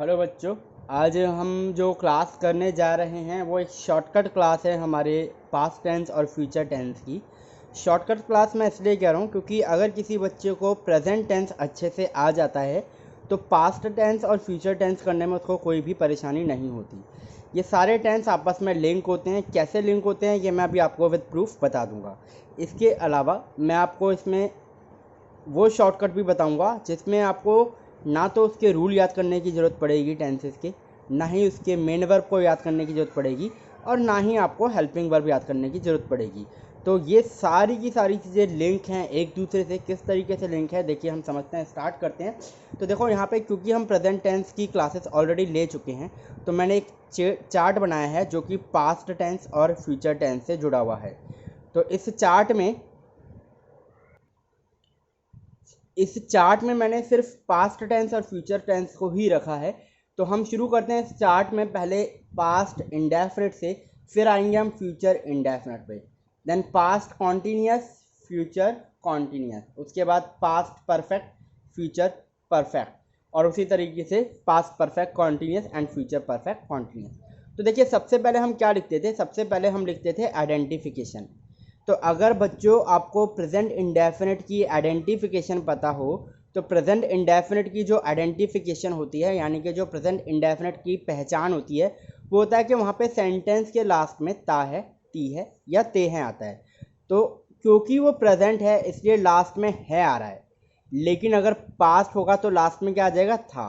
Hello बच्चों। आज हम जो क्लास करने जा रहे हैं वो एक शॉर्टकट क्लास है हमारे पास्ट टेंस और फ्यूचर टेंस की। शॉर्टकट क्लास मैं इसलिए कह रहा हूँ क्योंकि अगर किसी बच्चे को प्रेजेंट टेंस अच्छे से आ जाता है तो पास्ट टेंस और फ्यूचर टेंस करने में उसको कोई भी परेशानी नहीं होती। ये सारे टेंस आपस में लिंक होते हैं। कैसे लिंक होते हैं ये मैं अभी आपको विद प्रूफ बता दूंगा। इसके अलावा मैं आपको इसमें वो शॉर्टकट भी बताऊंगा जिसमें आपको ना तो उसके रूल याद करने की ज़रूरत पड़ेगी टेंसेस के, ना ही उसके मेन वर्ब को याद करने की ज़रूरत पड़ेगी, और ना ही आपको हेल्पिंग वर्ब याद करने की ज़रूरत पड़ेगी। तो ये सारी की सारी चीज़ें लिंक हैं एक दूसरे से। किस तरीके से लिंक है देखिए, हम समझते हैं, स्टार्ट करते हैं। तो देखो यहाँ पे क्योंकि हम प्रेजेंट टेंस की क्लासेस ऑलरेडी ले चुके हैं तो मैंने एक चार्ट बनाया है जो कि पास्ट टेंस और फ्यूचर टेंस से जुड़ा हुआ है। तो इस चार्ट में मैंने सिर्फ पास्ट टेंस और फ्यूचर टेंस को ही रखा है। तो हम शुरू करते हैं इस चार्ट में पहले पास्ट इंडेफिनिट से, फिर आएंगे हम फ्यूचर इंडेफिनिट पे, then past continuous, future continuous, उसके बाद पास्ट परफेक्ट, फ्यूचर परफेक्ट, और उसी तरीके से past perfect continuous and future perfect continuous. तो देखिए, सबसे पहले हम क्या लिखते थे? सबसे पहले हम लिखते थे आइडेंटिफिकेशन। तो अगर बच्चों आपको प्रेजेंट इंडेफिनिट की आइडेंटिफिकेशन पता हो तो प्रेजेंट इंडेफिनिट की जो आइडेंटिफिकेशन होती है, यानी कि जो प्रेजेंट इंडेफिनिट की पहचान होती है, वो होता है कि वहाँ पे सेंटेंस के लास्ट में ता है, ती है या ते है आता है। तो क्योंकि वो प्रेजेंट है इसलिए लास्ट में है आ रहा है, लेकिन अगर पास्ट होगा तो लास्ट में क्या आ जाएगा? था।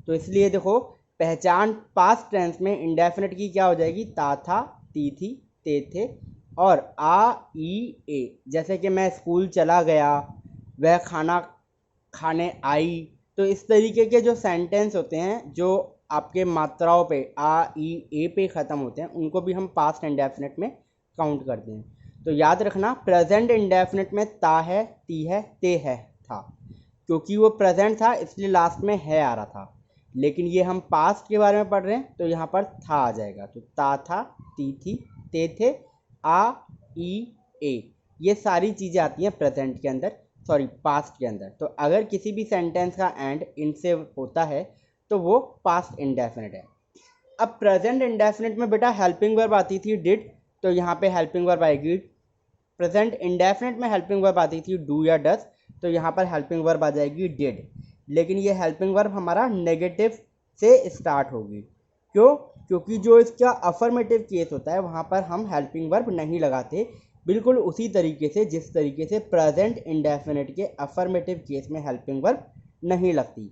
तो इसलिए देखो, पहचान पास्ट टेंस में इंडेफिनिट की क्या हो जाएगी? ता था, ती थी, ते थे और आ ई ए। जैसे कि मैं स्कूल चला गया, वह खाना खाने आई। तो इस तरीके के जो सेंटेंस होते हैं जो आपके मात्राओं पे आ ई ए पे ख़त्म होते हैं, उनको भी हम पास्ट इंडेफिनिट में काउंट करते हैं। तो याद रखना, प्रेजेंट इंडेफिनिट में ता है, ती है, ते है, था। क्योंकि वो प्रेजेंट था इसलिए लास्ट में है आ रहा था। लेकिन ये हम पास्ट के बारे में पढ़ रहे हैं तो यहाँ पर था आ जाएगा। तो ता था, ती थी, ते थे, आ ई ए, ये सारी चीज़ें आती हैं प्रेजेंट के अंदर, सॉरी पास्ट के अंदर। तो अगर किसी भी सेंटेंस का एंड इनसे होता है तो वो पास्ट इंडेफिनिट है। अब प्रेजेंट इंडेफिनिट में बेटा हेल्पिंग वर्ब आती थी डिड, तो यहाँ पे हेल्पिंग वर्ब आएगी। प्रेजेंट इंडेफिनिट में हेल्पिंग वर्ब आती थी डू या डस, तो यहाँ पर हेल्पिंग वर्ब आ जाएगी डिड। लेकिन ये हेल्पिंग वर्ब हमारा नेगेटिव से स्टार्ट होगी। क्यों? क्योंकि जो इसका अफर्मेटिव केस होता है वहाँ पर हम हेल्पिंग वर्ब नहीं लगाते, बिल्कुल उसी तरीके से जिस तरीके से प्रेजेंट इंडेफिनिट के अफर्मेटिव केस में हेल्पिंग वर्ब नहीं लगती।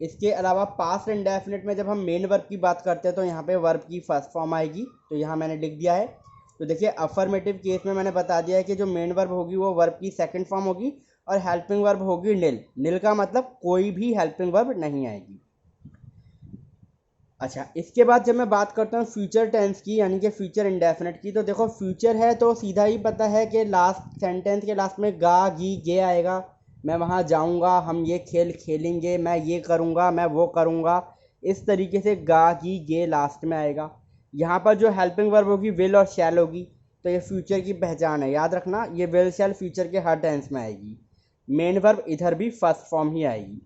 इसके अलावा पास्ट इंडेफिनिट में जब हम मेन वर्ब की बात करते हैं तो यहाँ पे वर्ब की फर्स्ट फॉर्म आएगी, तो यहाँ मैंने लिख दिया है। तो देखिए, अफर्मेटिव केस में मैंने बता दिया है कि जो मेन वर्ब होगी वो वर्ब की सेकंड फॉर्म होगी और हेल्पिंग वर्ब होगी निल। निल का मतलब कोई भी हेल्पिंग वर्ब नहीं आएगी। अच्छा, इसके बाद जब मैं बात करता हूँ फ्यूचर टेंस की, यानी कि फ्यूचर इंडेफिनिट की, तो देखो फ्यूचर है तो सीधा ही पता है कि लास्ट सेंटेंस के लास्ट में गा गी गे आएगा। मैं वहाँ जाऊँगा, हम ये खेल खेलेंगे, मैं ये करूँगा, मैं वो करूँगा, इस तरीके से गा गी गे लास्ट में आएगा। यहाँ पर जो हेल्पिंग वर्ब होगी विल और शैल होगी। तो ये फ्यूचर की पहचान है, याद रखना, ये विल शैल फ्यूचर के हर टेंस में आएगी। मेन वर्ब इधर भी फर्स्ट फॉर्म ही आएगी।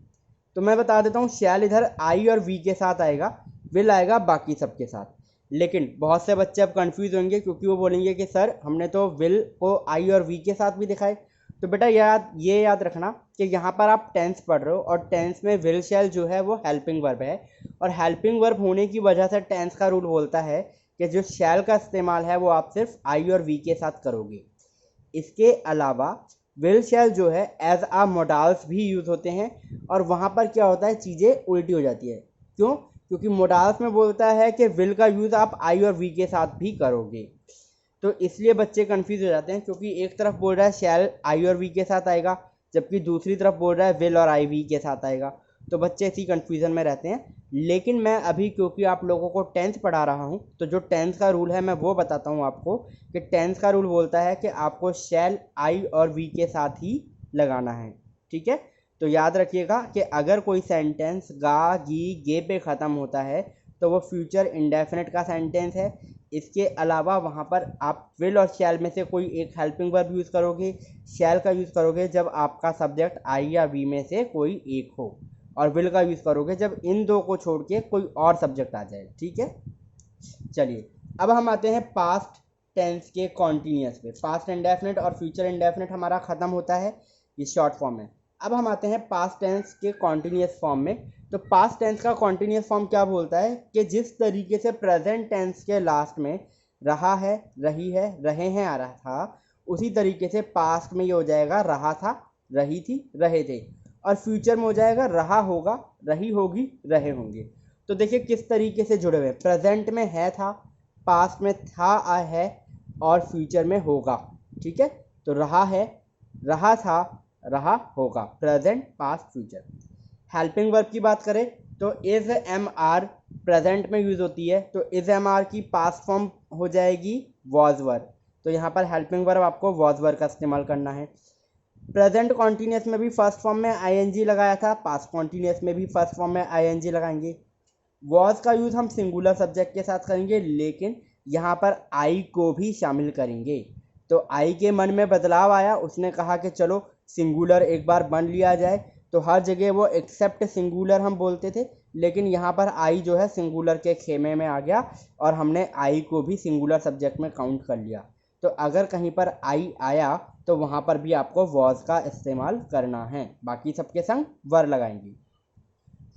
तो मैं बता देता हूँ, शैल इधर आई और वी के साथ आएगा, विल आएगा बाकी सबके साथ। लेकिन बहुत से बच्चे अब कंफ्यूज होंगे क्योंकि वो बोलेंगे कि सर हमने तो विल को आई और वी के साथ भी दिखाए। तो बेटा ये याद रखना कि यहाँ पर आप टेंस पढ़ रहे हो और टेंस में विल शैल जो है वो हेल्पिंग वर्ब है, और हेल्पिंग वर्ब होने की वजह से टेंस का रूल बोलता है कि जो शैल का इस्तेमाल है वो आप सिर्फ आई और वी के साथ करोगे। इसके अलावा विल शैल जो है एज आ मोडाल्स भी यूज़ होते हैं, और वहाँ पर क्या होता है, चीज़ें उल्टी हो जाती है। क्यों? क्योंकि मोडाल्स में बोलता है कि विल का यूज़ आप आई और वी के साथ भी करोगे। तो इसलिए बच्चे कंफ्यूज हो जाते हैं, क्योंकि एक तरफ बोल रहा है शैल आई और वी के साथ आएगा, जबकि दूसरी तरफ बोल रहा है विल और आई वी के साथ आएगा। तो बच्चे इसी कन्फ्यूज़न में रहते हैं। लेकिन मैं अभी क्योंकि आप लोगों को टेंस पढ़ा रहा हूँ तो जो टेंस का रूल है मैं वो बताता हूँ आपको, कि टेंस का रूल बोलता है कि आपको शैल आई और वी के साथ ही लगाना है। ठीक है? तो याद रखिएगा कि अगर कोई सेंटेंस गा गी गे पे ख़त्म होता है तो वो फ्यूचर इंडेफिनिट का सेंटेंस है। इसके अलावा वहाँ पर आप विल और शैल में से कोई एक हेल्पिंग वर्ब यूज़ करोगे, शैल का यूज़ करोगे जब आपका सब्जेक्ट आई या वी में से कोई एक हो। और विल का यूज़ करोगे जब इन दो को छोड़ के कोई और सब्जेक्ट आ जाए। ठीक है, चलिए अब हम आते हैं पास्ट टेंस के कॉन्टीन्यूअस पे। पास्ट इंडेफिनिट और फ्यूचर इंडेफिनिट हमारा ख़त्म होता है, ये शॉर्ट फॉर्म है। अब हम आते हैं पास्ट टेंस के कॉन्टीन्यूअस फॉर्म में। तो पास्ट टेंस का कॉन्टीन्यूअस फॉर्म क्या बोलता है कि जिस तरीके से प्रेजेंट टेंस के लास्ट में रहा है, रही है, रहे हैं आ रहा था, उसी तरीके से पास्ट में ये हो जाएगा रहा था, रही थी, रहे थे। और फ्यूचर में हो जाएगा रहा होगा, रही होगी, रहे होंगे। तो देखिए किस तरीके से जुड़े हुए हैं। प्रेजेंट में है था, पास्ट में था है, और फ्यूचर में होगा। ठीक है, तो रहा है, रहा था, रहा होगा, present, past, future. Helping verb की बात करें तो इज एम आर प्रेजेंट में यूज़ होती है, तो इज एम आर की पास्ट फॉर्म हो जाएगी वॉज वर्ब। तो यहाँ पर हेल्पिंग वर्ब आपको वॉज वर्ब का इस्तेमाल करना है। प्रेजेंट कॉन्टीन्यूअस में भी फर्स्ट फॉर्म में आईएनजी लगाया था, पास्ट कॉन्टीन्यूअस में भी फर्स्ट फॉर्म में आईएनजी लगाएंगे। वॉज का यूज़ हम सिंगुलर सब्जेक्ट के साथ करेंगे, लेकिन यहाँ पर आई को भी शामिल करेंगे। तो आई के मन में बदलाव आया, उसने कहा कि चलो सिंगुलर एक बार बन लिया जाए। तो हर जगह वो एक्सेप्ट सिंगुलर हम बोलते थे, लेकिन यहाँ पर आई जो है सिंगुलर के खेमे में आ गया और हमने आई को भी सिंगुलर सब्जेक्ट में काउंट कर लिया। तो अगर कहीं पर आई आया तो वहाँ पर भी आपको वॉज का इस्तेमाल करना है, बाकी सबके संग वर लगाएंगे।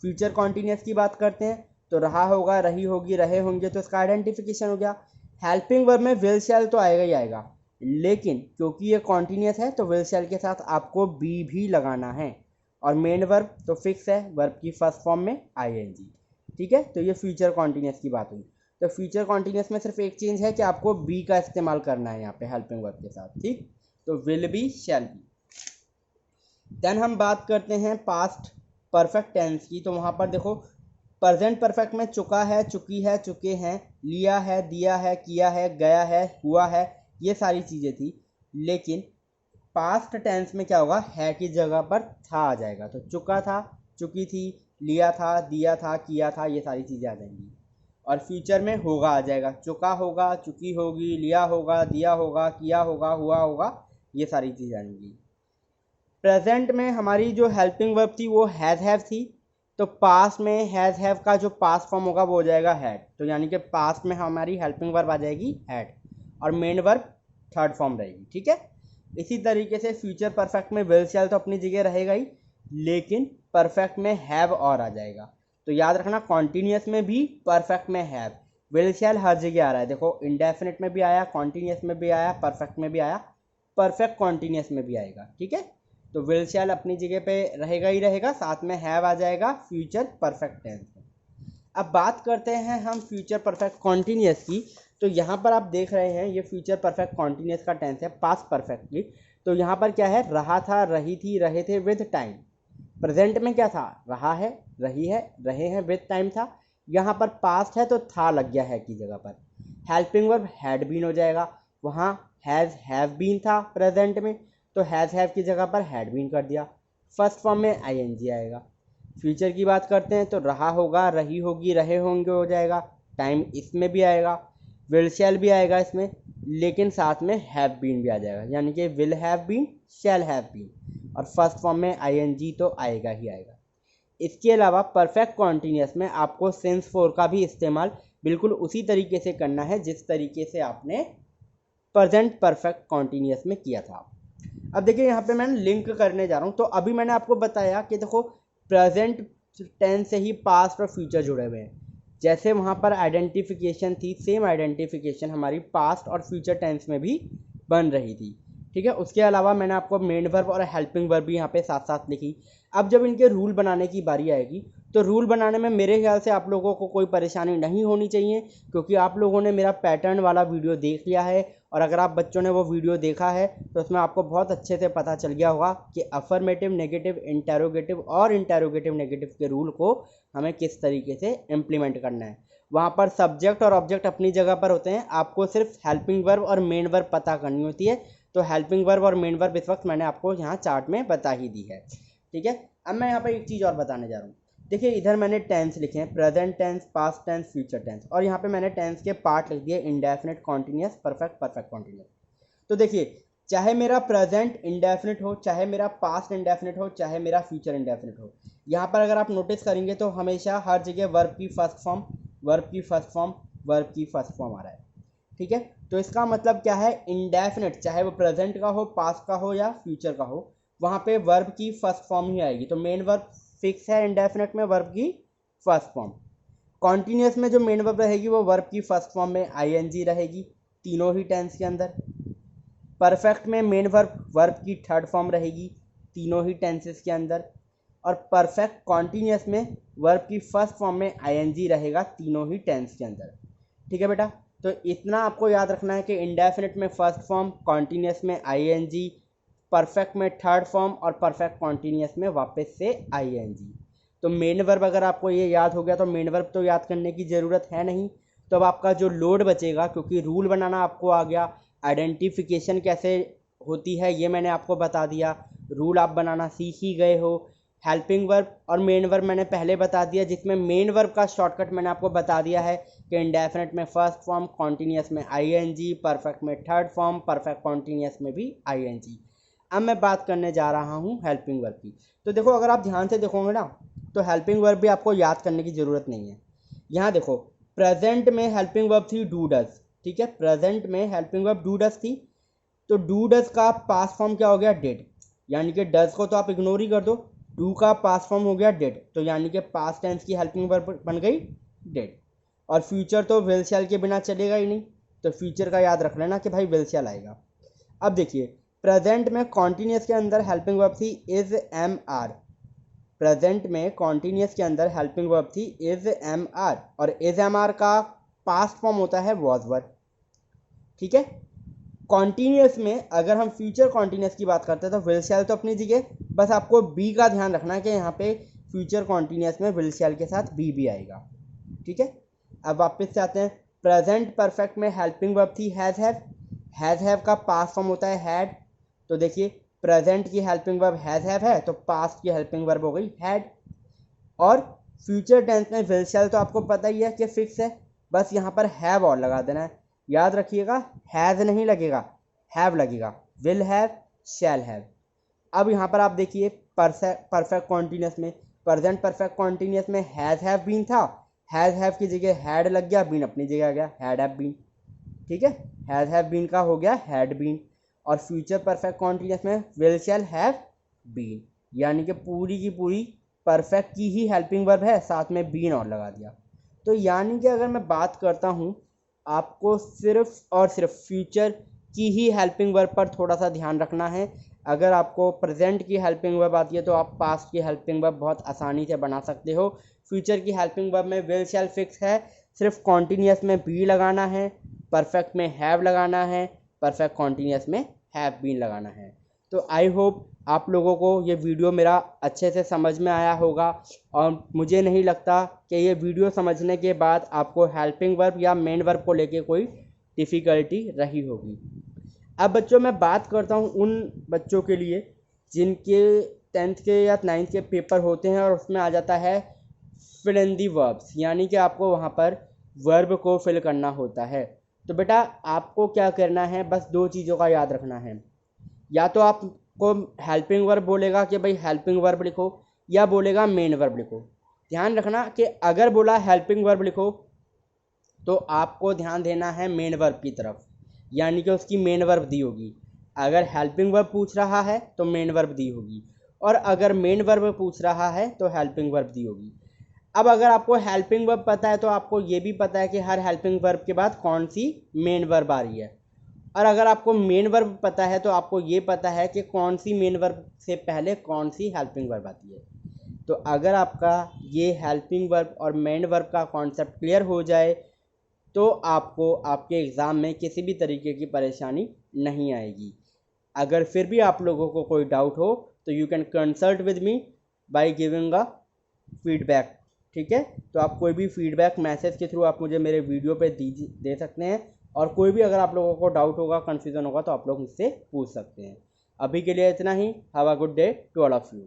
फ्यूचर कॉन्टीन्यूअस की बात करते हैं तो रहा होगा, रही होगी, रहे होंगे, तो इसका आइडेंटिफिकेशन हो गया। हेल्पिंग वर्ब में विल शैल तो आएगा ही आएगा, लेकिन क्योंकि ये कॉन्टीन्यूअस है तो विल शैल के साथ आपको बी भी लगाना है। और मेन वर्ब तो फिक्स है, वर्ब की फर्स्ट फॉर्म में आईएनजी। ठीक है, तो ये फ्यूचर कॉन्टीन्यूअस की बात हुई। तो फ्यूचर कॉन्टीन्यूअस में सिर्फ एक चेंज है कि आपको बी का इस्तेमाल करना है यहाँ पे हेल्पिंग वर्ब के साथ। ठीक, तो will be, shall be. Then हम बात करते हैं पास्ट परफेक्ट टेंस की। तो वहाँ पर देखो प्रेजेंट परफेक्ट में चुका है, चुकी है, चुके हैं, लिया है, दिया है, किया है, गया है, हुआ है, ये सारी चीज़ें थी। लेकिन पास्ट टेंस में क्या होगा, है की जगह पर था आ जाएगा। तो चुका था, चुकी थी, लिया था, दिया था, किया था, ये सारी चीज़ें आ जाएंगी। और फ्यूचर में होगा आ जाएगा, चुका होगा, चुकी होगी, लिया होगा, दिया होगा, किया होगा, हुआ होगा, ये सारी चीज़ें आएंगी। प्रेजेंट में हमारी जो हेल्पिंग वर्ब थी वो हैज़ हैव थी, तो पास्ट में हैज़ हैव का जो पास्ट फॉर्म होगा वो हो जाएगा हैड। तो यानी कि पास्ट में हमारी हेल्पिंग वर्ब आ जाएगी हैड और मेन वर्ब थर्ड फॉर्म रहेगी। ठीक है, इसी तरीके से फ्यूचर परफेक्ट में विल शैल तो अपनी जगह रहेगा ही, लेकिन परफेक्ट में हैव और आ जाएगा। तो याद रखना कॉन्टीन्यूअस में भी परफेक्ट में हैव, विल शैल हर जगह आ रहा है। देखो इंडेफिनिट में भी आया, कॉन्टीन्यूअस में भी आया, परफेक्ट में भी आया, परफेक्ट कॉन्टीन्यूअस में भी आएगा। ठीक है, तो विल शैल अपनी जगह पे रहेगा ही रहेगा, साथ में हैव आ जाएगा फ्यूचर परफेक्ट टेंस में। अब बात करते हैं हम फ्यूचर परफेक्ट कॉन्टीन्यूअस की। तो यहाँ पर आप देख रहे हैं ये फ्यूचर परफेक्ट कॉन्टीन्यूअस का टेंस है पास्ट परफेक्टली। तो यहाँ पर क्या है, रहा था, रही थी, रहे थे विद टाइम। प्रेजेंट में क्या था, रहा है, रही है, रहे हैं, विद टाइम था। यहाँ पर पास्ट है तो था लग गया है की जगह पर। हेल्पिंग वर्ब हैड बीन हो जाएगा, वहाँ हैज़ हैव बीन था प्रेजेंट में, तो हैज़ हैव की जगह पर हैड बीन कर दिया। फर्स्ट फॉर्म में आईएनजी आएगा। फ्यूचर की बात करते हैं तो रहा होगा, रही होगी, रहे होंगे हो जाएगा, टाइम इसमें भी आएगा, विल शैल भी आएगा इसमें, लेकिन साथ में हैव बीन भी आ जाएगा, यानी कि will have been, shall have been, और फर्स्ट फॉर्म में आईएनजी तो आएगा ही आएगा। इसके अलावा परफेक्ट कॉन्टीन्यूअस में आपको सिंस फोर का भी इस्तेमाल बिल्कुल उसी तरीके से करना है जिस तरीके से आपने प्रेजेंट परफेक्ट कॉन्टीन्यूअस में किया था। अब देखिए यहाँ पे मैं लिंक करने जा रहा हूँ। तो अभी मैंने आपको बताया कि देखो प्रेजेंट टेंस से ही पास्ट और फ्यूचर जुड़े हुए हैं। जैसे वहाँ पर आइडेंटिफिकेशन थी, सेम आइडेंटिफिकेशन हमारी पास्ट और फ्यूचर टेंस में भी बन रही थी। ठीक है, उसके अलावा मैंने आपको मेन वर्ब और हेल्पिंग वर्ब भी यहाँ पे साथ साथ लिखी। अब जब इनके रूल बनाने की बारी आएगी तो रूल बनाने में मेरे ख्याल से आप लोगों को कोई परेशानी नहीं होनी चाहिए, क्योंकि आप लोगों ने मेरा पैटर्न वाला वीडियो देख लिया है। और अगर आप बच्चों ने वो वीडियो देखा है तो उसमें आपको बहुत अच्छे से पता चल गया होगा कि अफर्मेटिव, नेगेटिव, इंटेरोगेटिव और इंटेरोगेटिव नेगेटिव के रूल को हमें किस तरीके से इम्प्लीमेंट करना है। वहाँ पर सब्जेक्ट और ऑब्जेक्ट अपनी जगह पर होते हैं, आपको सिर्फ हेल्पिंग वर्ब और मेन वर्ब पता करनी होती है। तो हेल्पिंग वर्ब और मेन वर्ब इस वक्त मैंने आपको यहाँ चार्ट में बता ही दी है। ठीक है, अब मैं यहाँ पर एक चीज़ और बताने जा रहा हूँ। देखिए इधर मैंने टेंस लिखे हैं, present tense, past tense, future tense, और यहाँ पे मैंने टेंस के पार्ट लिख दिए indefinite, continuous, perfect, perfect continuous. तो देखिए चाहे मेरा प्रेजेंट इंडेफिनिट हो, चाहे मेरा पास्ट इंडेफिनिट हो, चाहे मेरा फ्यूचर इंडेफिनिट हो, यहाँ पर अगर आप नोटिस करेंगे तो हमेशा हर जगह वर्ब की फर्स्ट फॉर्म, वर्ब की फर्स्ट फॉर्म, वर्ब की फर्स्ट फॉर्म आ रहा है। ठीक है, तो इसका मतलब क्या है, इंडेफिनिट चाहे वो प्रेजेंट का हो, पास्ट का हो या फ्यूचर का हो, वहाँ पे वर्ब की फर्स्ट फॉर्म ही आएगी। तो मेन वर्ब फिक्स है इंडेफिनिट में, वर्ब की फर्स्ट फॉर्म। कॉन्टीन्यूअस में जो मेन वर्ब रहेगी वो वर्ब की फर्स्ट फॉर्म में आईएनजी रहेगी, तीनों ही टेंस के अंदर। परफेक्ट में मेन वर्ब वर्ब की थर्ड फॉर्म रहेगी, तीनों ही टेंसेस के अंदर। और परफेक्ट कॉन्टीन्यूअस में वर्ब की फर्स्ट फॉर्म में आईएनजी रहेगा, तीनों ही टेंस के अंदर। ठीक है बेटा, तो इतना आपको याद रखना है कि इंडेफिनिट में फर्स्ट फॉर्म, कॉन्टीन्यूअस में आईएनजी, परफेक्ट में थर्ड फॉर्म और परफेक्ट कॉन्टीन्यूअस में वापस से आईएनजी। तो मेन वर्ब अगर आपको ये याद हो गया तो मेन वर्ब तो याद करने की ज़रूरत है नहीं। तो अब आपका जो लोड बचेगा, क्योंकि रूल बनाना आपको आ गया, आइडेंटिफिकेशन कैसे होती है ये मैंने आपको बता दिया, रूल आप बनाना सीख ही गए हो। हेल्पिंग वर्ब और मेन वर्ब मैंने पहले बता दिया, जिसमें मेन वर्ब का शॉर्टकट मैंने आपको बता दिया है कि इंडेफिनिट में फर्स्ट फॉर्म, कॉन्टीन्यूअस में आईएनजी, परफेक्ट में थर्ड फॉर्म, परफेक्ट कॉन्टीन्यूअस में भी आईएनजी। अब मैं बात करने जा रहा हूँ हेल्पिंग वर्ब की। तो देखो, अगर आप ध्यान से देखोगे ना तो हेल्पिंग वर्ब भी आपको याद करने की ज़रूरत नहीं है। यहाँ देखो, प्रेजेंट में हेल्पिंग वर्ब थी डू डज। ठीक है, प्रेजेंट में हेल्पिंग वर्ब डू डज थी, तो डू डज का पास्ट फॉर्म क्या हो गया, डिड। यानी कि डज को तो आप इग्नोर ही कर दो, डू का पास्ट फॉर्म हो गया डिड, तो यानी कि पास्ट टेंस की हेल्पिंग वर्ब बन गई डिड। और फ्यूचर तो विल शैल के बिना चलेगा ही नहीं, तो फ्यूचर का याद रख लेना कि भाई विल शैल आएगा। अब देखिए, प्रेजेंट में कॉन्टीन्यूअस के अंदर हेल्पिंग वर्ब थी इज एम आर। प्रेजेंट में कॉन्टीन्यूअस के अंदर हेल्पिंग वर्ब थी इज एम आर, और इज एम आर का पास्ट फॉर्म होता है वॉज वर। ठीक है, कॉन्टीन्यूअस में अगर हम फ्यूचर कॉन्टीन्यूअस की बात करते हैं तो विल शैल तो अपनी जगह, बस आपको बी का ध्यान रखना है कि यहाँ पे फ्यूचर कॉन्टीन्यूअस में विल शैल के साथ बी भी आएगा। ठीक है, अब वापस से आते हैं। प्रेजेंट परफेक्ट में हेल्पिंग वर्ब थी हैज़ हैव। हैज़ हैव का पास्ट फॉर्म होता है हैड, तो देखिए प्रेजेंट की हेल्पिंग वर्ब हैज़ हैव है, तो पास्ट की हेल्पिंग वर्ब हो गई हैड। और फ्यूचर टेंस में विल शैल तो आपको पता ही है कि फिक्स है, बस यहाँ पर हैव और लगा देना है। याद रखिएगा, हैज़ नहीं लगेगा, हैव लगेगा, विल हैव, शैल हैव। अब यहाँ पर आप देखिए परफेक्ट कॉन्टीन्यूअस में, प्रेजेंट परफेक्ट कॉन्टीन्यूअस में हैज़ हैव बीन था, हैज़ हैव की जगह हैड लग गया, बीन अपनी जगह आ गया, हैड हैव बीन। ठीक है, हैज़ हैव बीन का हो गया हैड बीन। और फ्यूचर परफेक्ट कॉन्टीन्यूअस में विल शैल हैव बीन, यानी कि पूरी की पूरी परफेक्ट की ही हेल्पिंग वर्ब है, साथ में बीन और लगा दिया। तो यानी कि अगर मैं बात करता हूँ, आपको सिर्फ और सिर्फ फ्यूचर की ही हेल्पिंग वर्ब पर थोड़ा सा ध्यान रखना है। अगर आपको प्रेजेंट की हेल्पिंग वर्ब आती है तो आप पास्ट की हेल्पिंग वर्ब बहुत आसानी से बना सकते हो। फ्यूचर की हेल्पिंग वर्ब में विल शैल फिक्स है, सिर्फ कॉन्टीन्यूअस में बी लगाना है, परफेक्ट में हैव लगाना है, परफेक्ट कॉन्टीन्यूअस में हैव बीन लगाना है। तो आई होप आप लोगों को ये वीडियो मेरा अच्छे से समझ में आया होगा, और मुझे नहीं लगता कि ये वीडियो समझने के बाद आपको हेल्पिंग वर्ब या मेन वर्ब को लेके कोई डिफ़िकल्टी रही होगी। अब बच्चों, मैं बात करता हूँ उन बच्चों के लिए जिनके 10th के या 9th के पेपर होते हैं और उसमें आ जाता है फिल इन दी वर्ब्स, यानी कि आपको वहाँ पर वर्ब को फिल करना होता है। तो बेटा आपको क्या करना है, बस दो चीज़ों का याद रखना है। या तो आपको हेल्पिंग वर्ब बोलेगा कि भाई हेल्पिंग वर्ब लिखो, या बोलेगा मेन वर्ब लिखो। ध्यान रखना कि अगर बोला हेल्पिंग वर्ब लिखो तो आपको ध्यान देना है मेन वर्ब की तरफ, यानी कि उसकी मेन वर्ब दी होगी। अगर हेल्पिंग वर्ब पूछ रहा है तो मेन वर्ब दी होगी, और अगर मेन वर्ब पूछ रहा है तो हेल्पिंग वर्ब दी होगी। अब अगर आपको हेल्पिंग वर्ब पता है तो आपको ये भी पता है कि हर हेल्पिंग वर्ब के बाद कौन सी मेन वर्ब आ रही है, और अगर आपको मेन वर्ब पता है तो आपको ये पता है कि कौन सी मेन वर्ब से पहले कौन सी हेल्पिंग वर्ब आती है। तो अगर आपका ये हेल्पिंग वर्ब और मेन वर्ब का कॉन्सेप्ट क्लियर हो जाए तो आपको आपके एग्ज़ाम में किसी भी तरीके की परेशानी नहीं आएगी। अगर फिर भी आप लोगों को कोई डाउट हो तो you can consult with me by giving a feedback. ठीक है, तो आप कोई भी फीडबैक मैसेज के थ्रू आप मुझे मेरे वीडियो पे दे सकते हैं, और कोई भी अगर आप लोगों को डाउट होगा, कन्फ्यूज़न होगा तो आप लोग मुझसे पूछ सकते हैं। अभी के लिए इतना ही। Have a good day to all of you.